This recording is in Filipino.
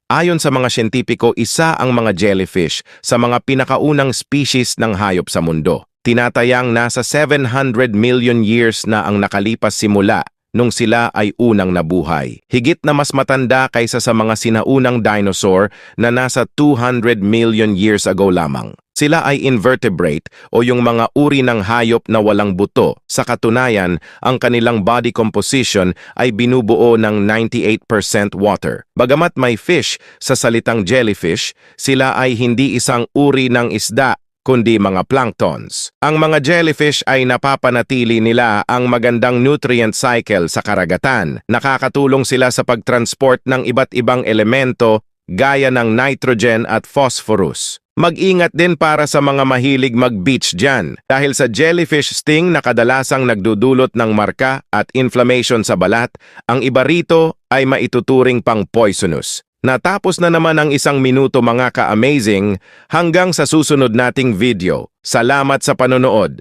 Ayon sa mga siyentipiko, isa ang mga jellyfish sa mga pinakaunang species ng hayop sa mundo. Tinatayang nasa 700 million years na ang nakalipas simula nung sila ay unang nabuhay. Higit na mas matanda kaysa sa mga sinaunang dinosaur na nasa 200 million years ago lamang. Sila ay invertebrate o yung mga uri ng hayop na walang buto. Sa katunayan, ang kanilang body composition ay binubuo ng 98% water. Bagamat may fish sa salitang jellyfish, sila ay hindi isang uri ng isda, kundi mga planktons. Ang mga jellyfish ay napapanatili nila ang magandang nutrient cycle sa karagatan. Nakakatulong sila sa pagtransport ng iba't ibang elemento gaya ng nitrogen at phosphorus. Mag-ingat din para sa mga mahilig mag-beach dyan dahil sa jellyfish sting na kadalasang nagdudulot ng marka at inflammation sa balat, ang iba rito ay maituturing pang poisonous. Natapos na naman ang 1 minuto mga ka-amazing, hanggang sa susunod nating video. Salamat sa panonood.